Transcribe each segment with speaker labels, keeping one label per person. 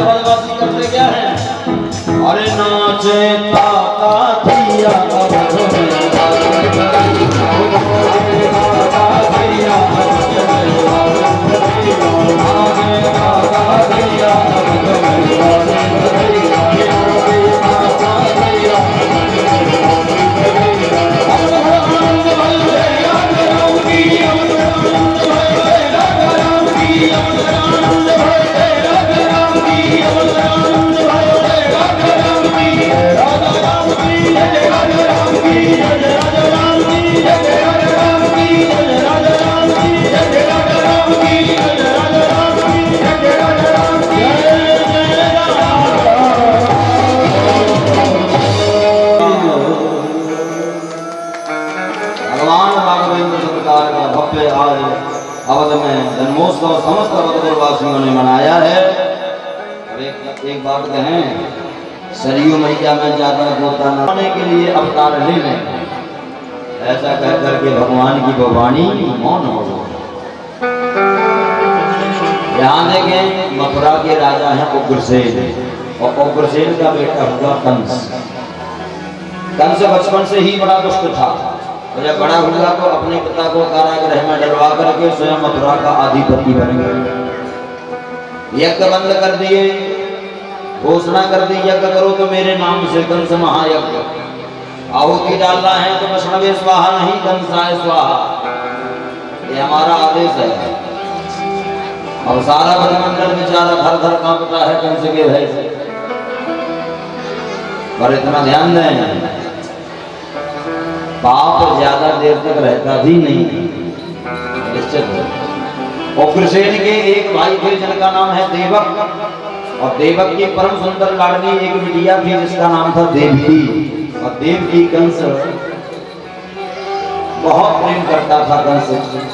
Speaker 1: हैदराबादवासी करते क्या है? अरे नाचे ताता दिया अवध में जन्मोत्सव समस्त अवधवासियों ने मनाया है। अब एक बात कहें, सरयू मैया में ज्यादा गोता नहाने के लिए अवतार ले लें, ऐसा कह करके भगवान की भगवानी मौन हो गई। यहाँ देखें, मथुरा के राजा हैं उग्रसेन, और उग्रसेन का बेटा हुआ कंस। कंस बचपन से ही बड़ा दुष्ट था, और जब बड़ा हुआ तो अपने पिता को कारागृह में डलवा करके स्वयं मथुरा का अधिपति बन गए। यज्ञ बंद कर दिए, घोषणा कर दी यज्ञ करो तो मेरे नाम से, कंस महायज्ञ। आहुति डालना है तो वैष्णवे स्वाहा नहीं कंसाय स्वाहा, ये हमारा आदेश है। और सारा ब्रह्मांड बेचारा थर थर कांपता है कंस के भय से। पर इतना ध्यान दें, पाप ज्यादा देर तक रहता भी नहीं, निश्चित है। उग्रसेन के एक भाई थे जिनका नाम है देवक, और देवक की परम सुंदर लाडली एक बिटिया थी जिसका नाम था देवकी। और देवकी कंस बहुत प्रेम करता था, कंस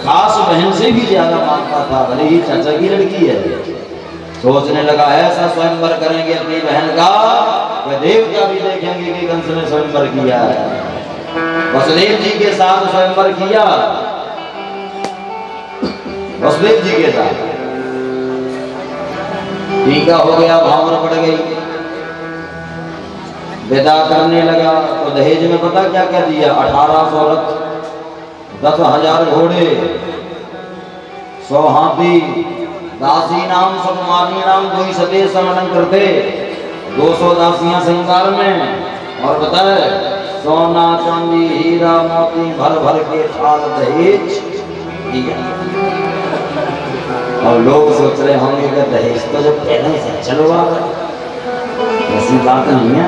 Speaker 1: खास बहन से भी ज्यादा मानता था, भले ही चाचा की लड़की है। सोचने लगा ऐसा स्वयंवर करेंगे अपनी बहन का, देवता भी देखेंगे कि कंस ने स्वयंवर किया है। वसुदेव जी के साथ स्वयंवर किया, वसुदेव जी के साथ टीका हो गया, भावना पड़ गई, विदा करने लगा। तो दहेज में पता क्या क्या दिया? 1800 रथ, 10,000 घोड़े, 100 हाथी, दासी नाम सुकुमारी नाम 2 सते समन करते, 200 दासियां श्रृंगार में, और बताए सोना चांदी हीरा मोती भर भर के थाल दहेज दिया। और लोग सोच रहे होंगे कि दहेज तो जो पहले से चलवा, ऐसी बात नहीं है।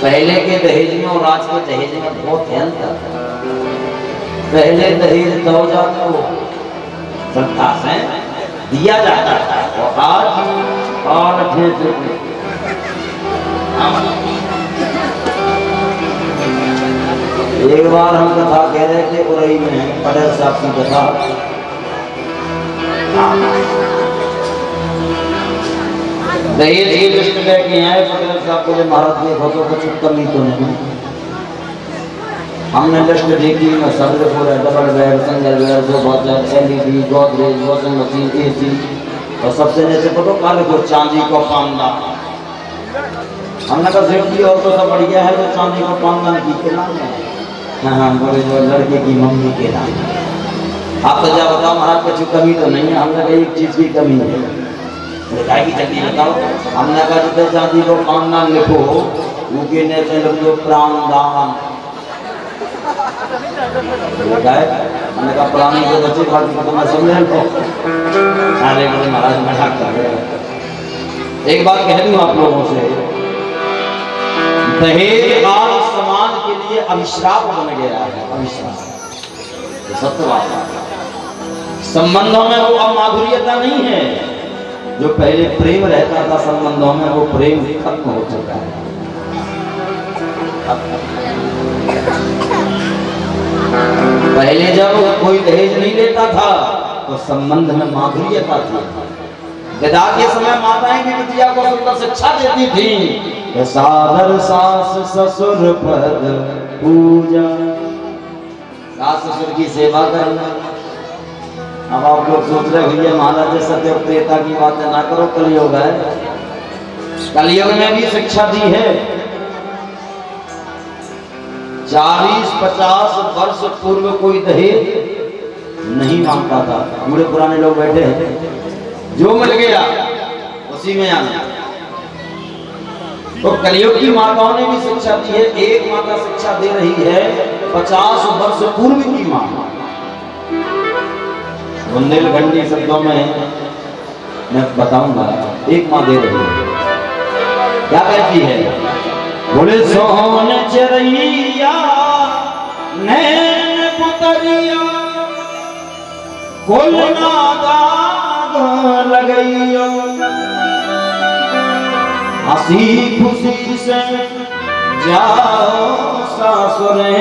Speaker 1: पहले के दहेज में और आज के दहेज में बहुत अंतर है। पहले दहेज दो जाता को श्रद्धा से दिया जाता था, और आज और एक बार हम कथा कह रहे थे उरई में, पटेल साहब की कथा। दहेज की लिस्ट लेके आए पटेल साहब को, महाराज देखो तो कुछ कमी तो नहीं। हमने लिस्ट देखी, मैं सब पूरा double bed, single bed, sofa set, LED, Godrej, washing machine, AC, और सबसे नीचे पता काले को चांदी को पानदान। हमने कहा सेठ जी और तो सब बढ़िया है, तो चांदी को पानदान की के नाम है? हाँ, बोले जो लड़के की मम्मी के नाम। आप तो क्या बताओ महाराज, कुछ कमी तो नहीं है? हमने कहा एक चीज की कमी है। गाय की चटनी बताओ। हमने कहा जितने चांदी को पानदान लिखो, उनके नीचे लिख दो प्राण दान। हमने कहा प्राणी के बच्चे खाती तो मैं समझ लो। अरे बोले महाराज मजाक कर रहे। एक बात कह दूं आप लोगों से, दहेज आज समाज के लिए अभिश्राप बन गया है, अभिश्राप। सत्य बात है। संबंधों में वो अब माधुर्यता नहीं है जो पहले प्रेम रहता था संबंधों में, वो प्रेम खत्म हो चुका है। पहले जब कोई दहेज नहीं लेता था तो संबंध में माधुर्यता थी। विदा के समय माताएं भी बिटिया को सुंदर शिक्षा देती थी, सादर सास ससुर पद पूजा, सास ससुर की सेवा करना। अब आप लोग सोच रहे भैया महाराज सत्य त्रेता की बातें ना करो, कलयुग है। कलयुग में भी शिक्षा दी है। 40-50 वर्ष पूर्व कोई दहेज नहीं मांगता था। बूढ़े पुराने लोग बैठे हैं, जो मिल गया उसी में आना। तो कलयुग की माताओं ने भी शिक्षा दी है। एक माता शिक्षा दे रही है 50 वर्ष पूर्व की मां, बुंदेलखंडी शब्दों में मैं बताऊंगा। एक मां दे रही है, क्या कहती है? बोले सोहन चरैया नैन पुतरिया कोलना दाग लगैयो, हंसी खुशी से जाओ सासुरे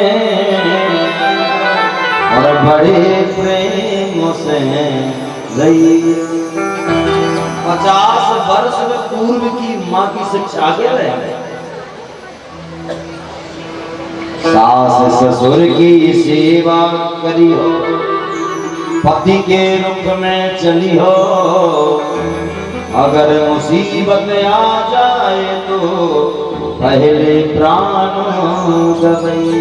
Speaker 1: और बड़े प्रेम से गई। 50 वर्ष पूर्व की माँ की शिक्षा आगे रहे। सास ससुर की सेवा करी हो, पति के रुख में चली हो, अगर मुसीबत आ जाए तो पहले प्राण गई।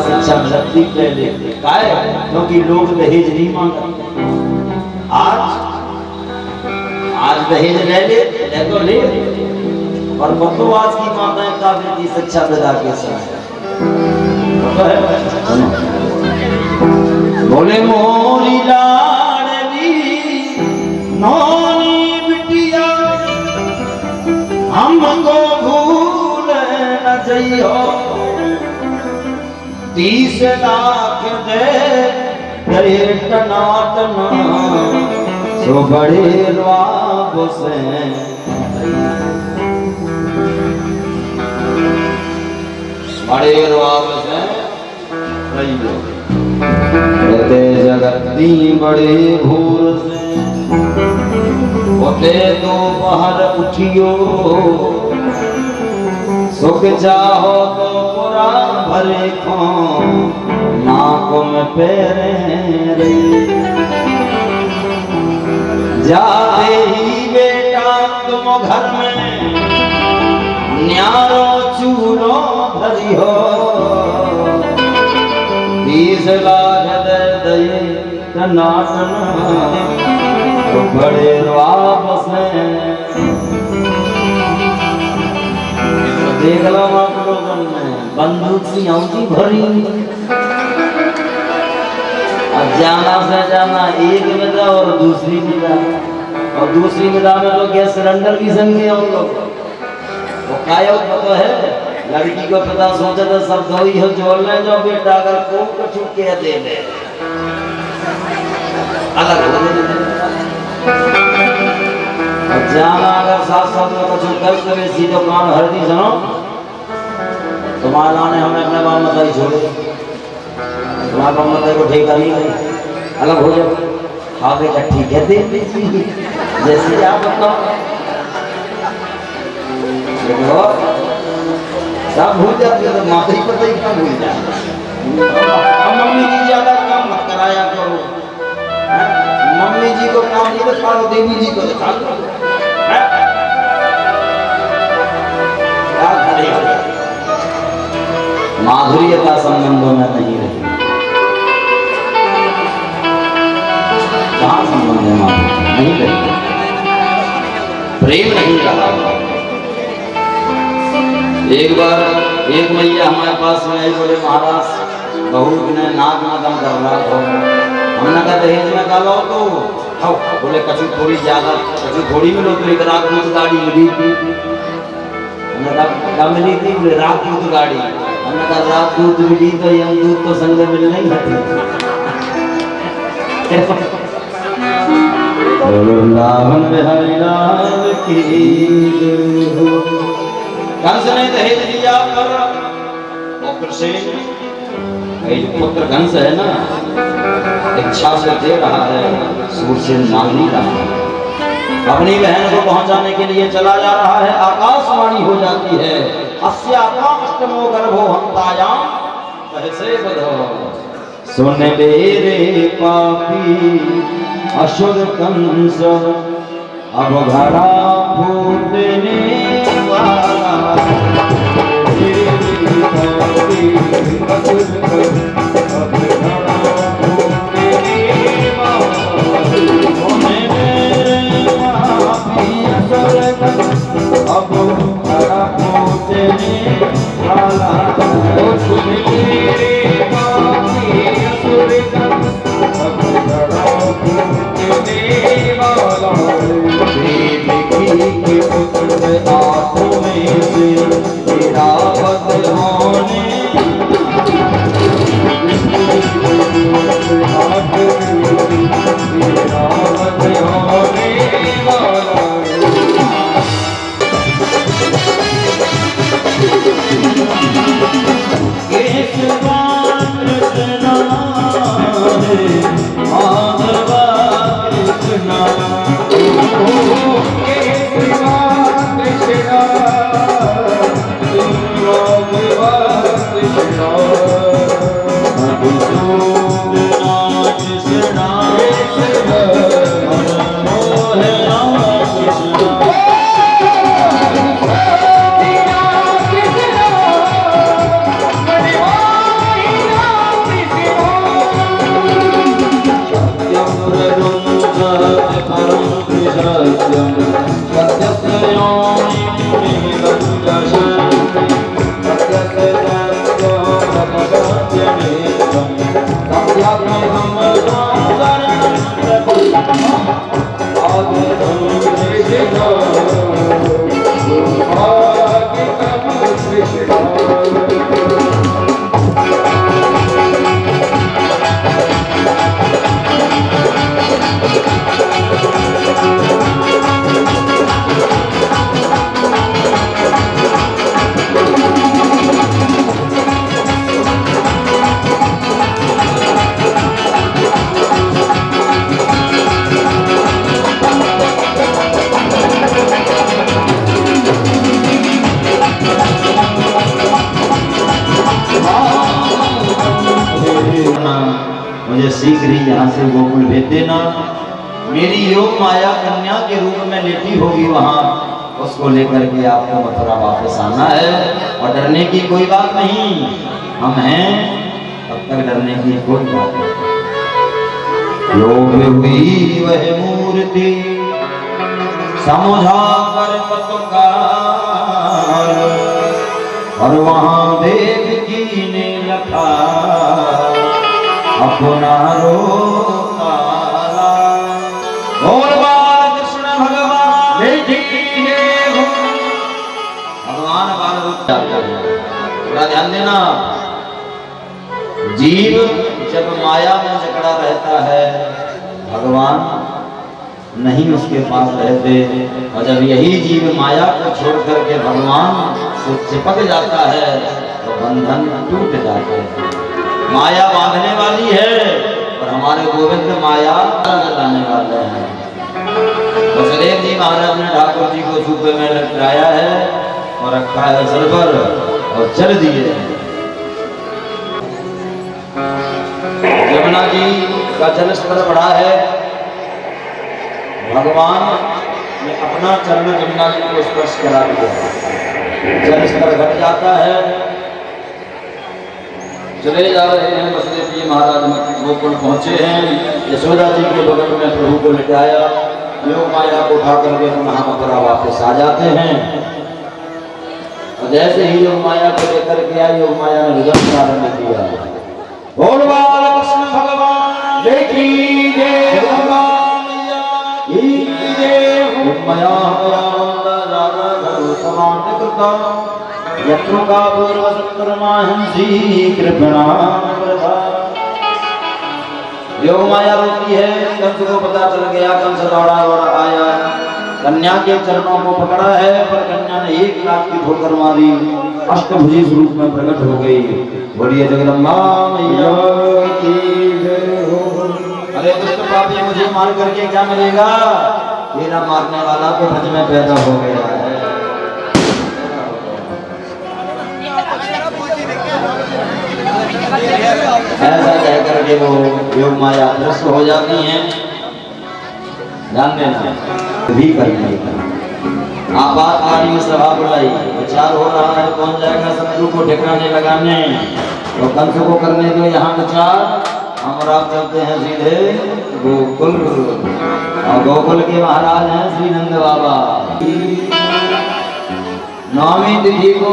Speaker 1: शिक्षा शक्ति पहले काय, क्योंकि लोग दहेज नहीं मांगते। आज दहेज ले तो ले, और बकवास की माताएं काफी की शिक्षा दिला के बोले मोरी लाडली नौनी बिटिया हमको भूल न जइयो, 30 लाख दे टनाटन सो बड़े ख्वाब से बड़े ख्वाब से रहते जगती बड़े भूर से होते दोपहर उठियो, सुख चाहो तो पूरा भरे खो नाक में पैरे रही। जाते ही बेटा तुम घर में न्यारो चूरो धरी हो, 20 लाख दे दे टनाटन तो बड़े वापस देख लो आप लोगों में बंदूक सी औंधी भरी। अब जाना से जाना एक विदा और दूसरी विदा, और दूसरी विदा में तो गैस सिलेंडर भी संगे हम लोग। वो काया पता है, लड़की को पता सोचा था सब दो ही हो जोड़ ले जो बेटा अगर को छूट के दे दे अलग हो दे। अब जाना अगर साथ में कुछ कर करे सीधो कान हरदी सुनो, तुम्हारा लाने हमने अपने बाप मताई छोड़े, तुम्हारे बाप मताई को ठेका नहीं गई, अलग हो जाओ। हाँ बेटा ठीक है दे दीजिए जैसे आप बताओ। सब भूल जाते तो माता ही पता ही क्या भूल जाए। मम्मी जी ज्यादा काम मत कराया करो, मम्मी जी को काम नहीं दिखा लो, देवी जी को दिखा लो। माधुर्यता संबंधों में नहीं रही। कहाँ संबंध है माधुर्य नहीं रही, प्रेम नहीं रहा। एक बार एक मैया हमारे पास में आई, बोले महाराज बहू ने नाक में दम कर रहा था। हमने कहा दहेज में डालो तो आओ, बोले कछु थोड़ी ज्यादा कछु थोड़ी मिलो तो एक रात दूध गाड़ी मिली थी। हमने कहा क्या मिली थी? बोले रात दूध गाड़ी। हमने कहा रात दूध मिली तो यम दूध तो संग मिल नहीं है। कंस ने दहेज दिया पर पुत्र कंस है ना, इच्छा से दे रहा है, सूर से मांग नहीं रहा। अपनी बहन को पहुंचाने के लिए चला जा रहा है, आकाशवाणी हो जाती है अस्याकाष्टमो गर्भो हंतायाम सहसे बधो। सुन ले रे पापी असुर कंस अब घड़ा फूटने वाला रे पापी असुर कंस अब घड़ा फूटने वाला सुन ले रे पापी असुर कंस अब घड़ा फूटने वाला सुन ले रे पापी असुर कंस अब घड़ा फूटने वाला के पुत्र आँखों में से तेरा वध होने तेरा वध होने वाला केशवान कृष्णा माधवा कृष्णा मुझे शीघ्र ही यहाँ से गोकुल भेज देना। मेरी योग माया कन्या के रूप में लेटी होगी वहाँ, उसको लेकर के आपको मथुरा वापस आना है और डरने की कोई बात नहीं, हम हैं, तब तक डरने की कोई बात नहीं। योग हुई वह मूर्ति समझा कर पतुकार और वहाँ देवकी ने लखा अपना रोकाला। बोल बाल कृष्ण भगवान भगवान बाल रूप थोड़ा ध्यान देना। जीव जब माया में जकड़ा रहता है, भगवान नहीं उसके पास रहते, और जब यही जीव माया को छोड़ करके भगवान से चिपक जाता है तो बंधन टूट जाते हैं। माया बांधने वाली है और हमारे गोविंद माया लाने वाले हैं। वसुदेव जी महाराज ने ठाकुर जी को सूपे में लटकाया है और रखा है सर पर और चल दिए। यमुना जी का जल स्तर बढ़ा है, भगवान ने अपना चरण यमुना जी को स्पर्श करा दिया, जल स्तर घट जाता है। चले जा रहे हैं, वसुदेव जी महाराज गोकुल पहुंचे हैं, यशोदा जी के बगल में प्रभु को लिटाया, योग माया को उठा करके पुनः मथुरा वापस आ जाते हैं। और जैसे ही योग माया को लेकर के आए, योग माया ने रुदन प्रारंभ किया। बोल बाल कृष्ण भगवान देखी जय यत्रुका पूर्वसत्कर्माहंसी कृपणामृता। योग माया रोती है, कंस को पता चल गया, कंस दौड़ा दौड़ा आया, कन्या के चरणों को पकड़ा है, पर कन्या ने एक लाख की ठोकर मारी, अष्टभुजी स्वरूप में प्रकट हो गई। बोलिए जगदम्बा मैया की जय हो। अरे दुष्ट पापी, मुझे मार करके क्या मिलेगा? तेरा मारने वाला तो भज में पैदा हो गया है। ऐसा कहकर के वो योग माया दृश्य हो जाती हैं। ध्यान देना भी करना। आपातकालीन सभा बुलाई, विचार हो रहा है कौन जाएगा शत्रु को ठिकाने लगाने, तो कंस को करने दो यहाँ विचार। हम आप चलते हैं सीधे गोकुल, और गोकुल के महाराज हैं श्री नंद बाबा। नौवीं तिथि को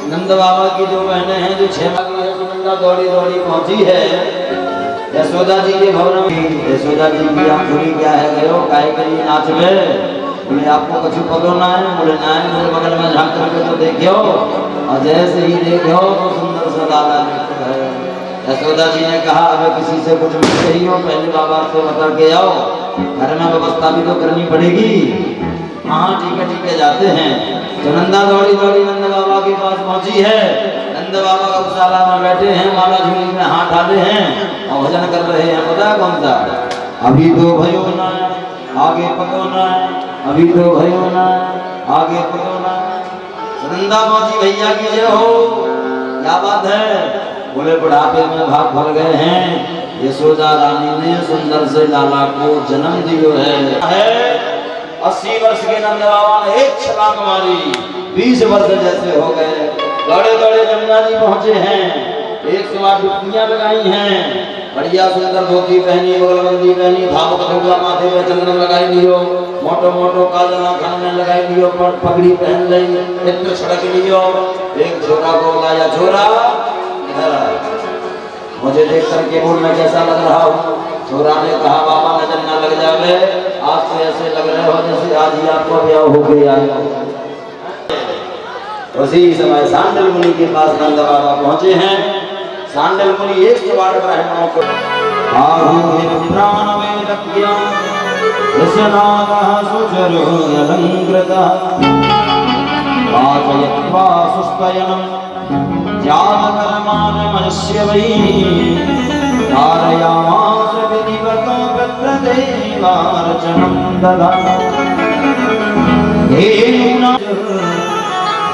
Speaker 1: नंद बाबा की जो बहनें हैं जो 6 माह की है, सुनंदा दौड़ी दौड़ी पहुंची है यशोदा जी के भवन में। यशोदा जी की आप बोली क्या है गयो काय करिए नाच में, बोले आपको कछु पतो ना है, बोले ना है, मेरे बगल में झांक करके तो देखियो, और जैसे ही देखियो तो सुंदर सा लाला नृत्य है। यशोदा जी ने कहा अब किसी से कुछ मिल रही हो पहले बाबा से बता के आओ, घर में व्यवस्था भी तो करनी पड़ेगी। हाँ ठीक है जाते हैं। तो नंदा दौड़ी दौड़ी नंद बाबा के पास पहुंची है। नंद बाबा गौशाला में बैठे हैं, माला झोली में हाथ डाले हैं और भजन कर रहे हैं। पता कौन सा? अभी तो भयो ना आगे पतो ना, अभी तो भयो ना आगे पतो ना। नंदा मौजी भैया की जय हो। क्या बात है? बोले बुढ़ापे में भाग भर गए हैं, यशोदा रानी ने सुंदर से लाला को जन्म दियो है। 80 वर्ष के नंद बाबा ने एक छलांग मारी, 20 वर्ष जैसे हो गए। दौड़े दौड़े जमुना जी पहुंचे हैं, 108 डुबकियां लगाई हैं, बढ़िया सुंदर धोती पहनी, बगलबंदी पहनी, धाम कटुआ माथे पे चंदन लगाई लियो, मोटो मोटो काजला खान में लगाई लियो, पगड़ी पहन ली, इत्र छड़क लियो। एक छोरा को लाया, छोरा मुझे देख करके बोल मैं कैसा लग रहा हूँ? छोरा ने कहा बाबा नजर ना लग जावे, आज तो ऐसे लग रहे हो जैसे आज ही आपको ब्याह हो गया। उसी समय सांडल मुनि के पास नंद बाबा पहुंचे हैं। सांडल मुनि 108 ब्राह्मणों को प्राण में रख दिया, सुचरो अलंकृतः वाचयत्वा सुस्तयनम् जातकर्माणमस्य वै कारयामास विधिवतो पितृदेवार्चनं ददा धेनुना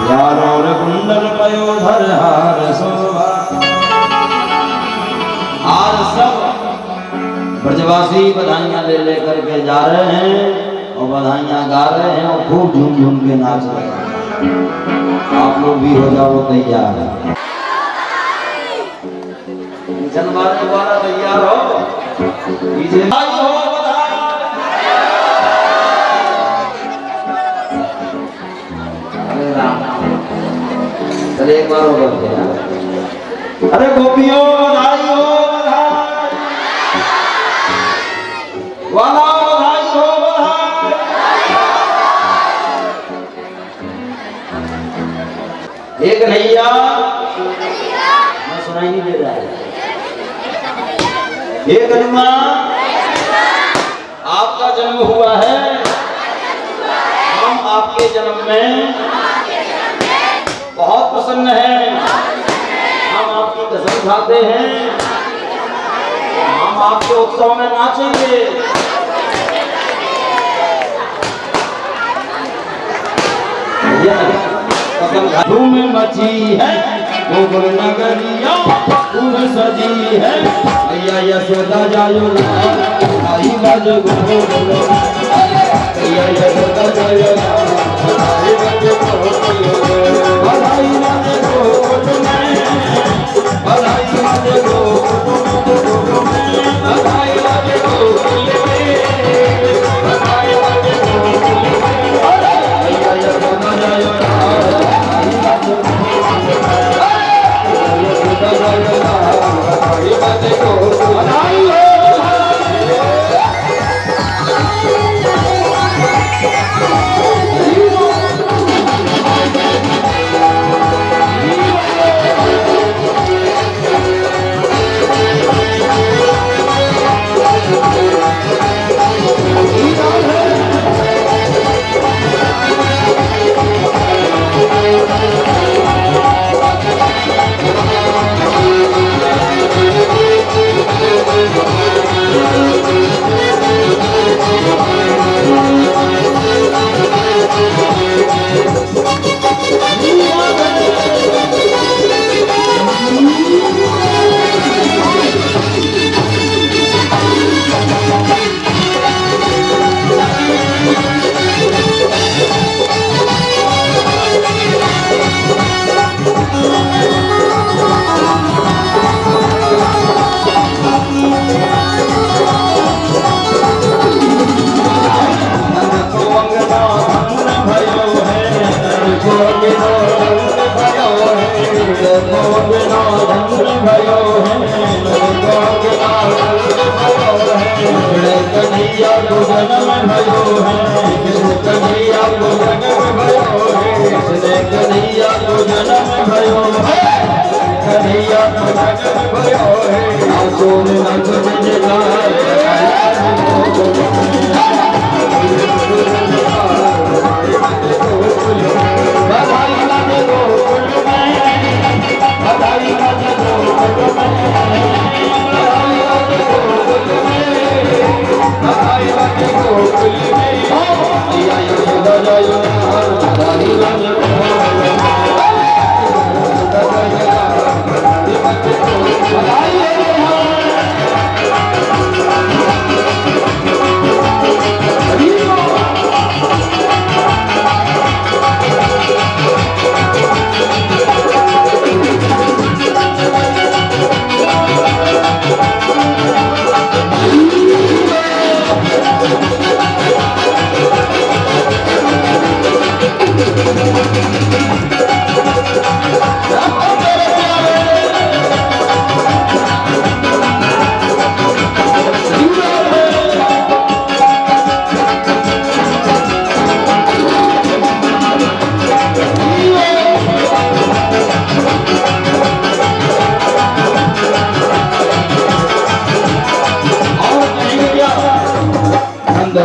Speaker 1: यारोर कुंडल पयोधर हार शोभा। आज सब ब्रजवासी बधाइयां ले लेकर के जा रहे हैं और बधाइयां गा रहे हैं और खूब झूम झूम के नाच रहे हैं। आप लोग भी हो जाओ तैयार, जनवाने वाला तैयार हो, चले एक बार हो बोलते हैं। अरे गोपियों बधाई हो, बधाई वाला बधाई हो, बधाई। एक नैया मैं सुनाई नहीं दे रहा है। एक हनुमान आपका जन्म हुआ है, हम आपके जन्म में बहुत प्रसन्न हैं, हम आपकी कसम खाते हैं, हम आपके उत्सव में नाचेंगे। धूम मची है गोकुल नगरिया, धूम सजी है मैया यशोदा जायो आई बज गोकुल, मैया यशोदा जायो आई बज गोकुल, बधाई बज गोकुल में, बधाई बज गोकुल में, बधाई बज गोकुल में, बधाई बज गोकुल में, मैया यशोदा जायो
Speaker 2: बधाई हो।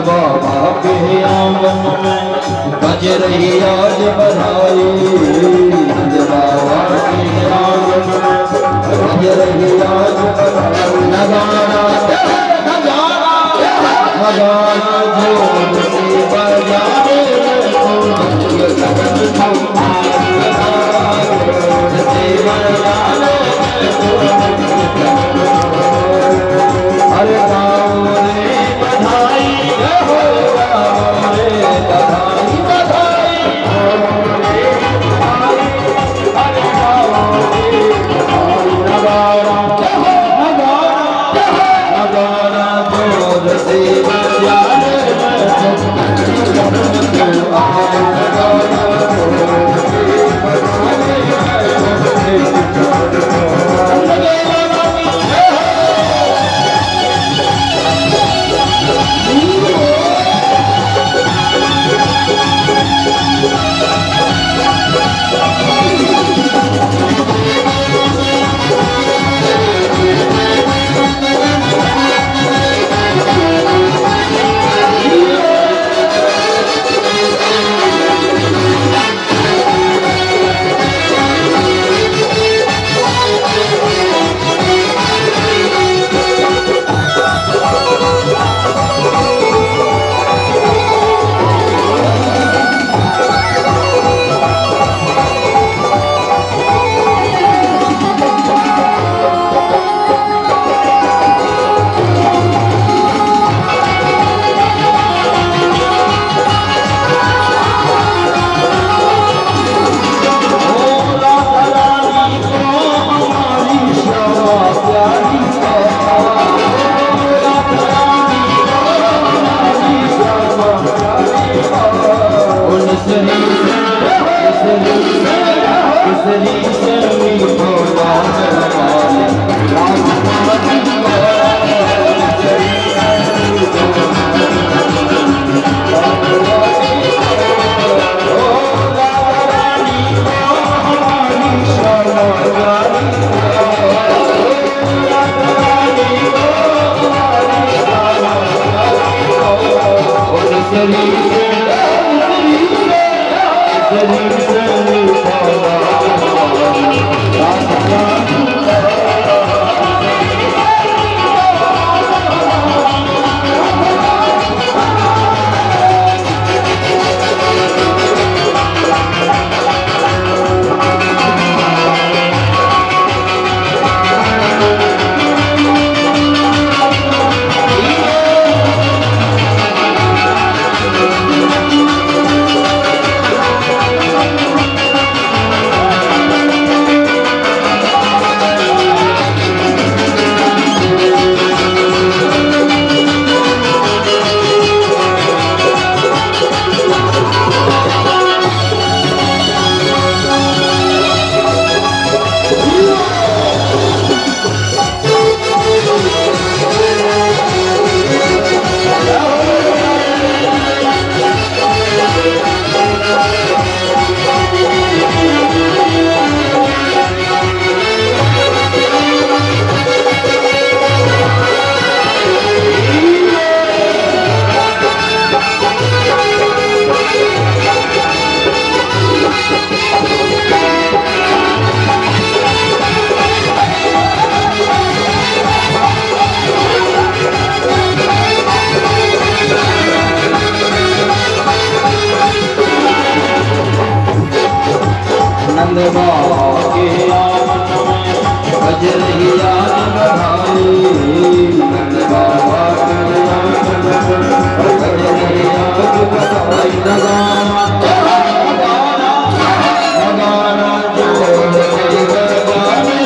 Speaker 1: बाबा के आंगन में बज रही आज बधाई। बाबा के आंगन में बज रही आज बधाई। नगाड़ा नगाड़ा नगाड़ा जोर से बजाने अरे गाँव रे बधाई हो, गाँव रे बधाई बधाई रे बधाई। अरे गाँव रे बधाई नगाड़ा नगाड़ा नगाड़ा जोर से बजाने नंद बाबा के आंगन में बज रही आज बधाई। नंद बाबा के आंगन में बज रही आज बधाई। लगाना लगाना लगाना जोड़ के बजाने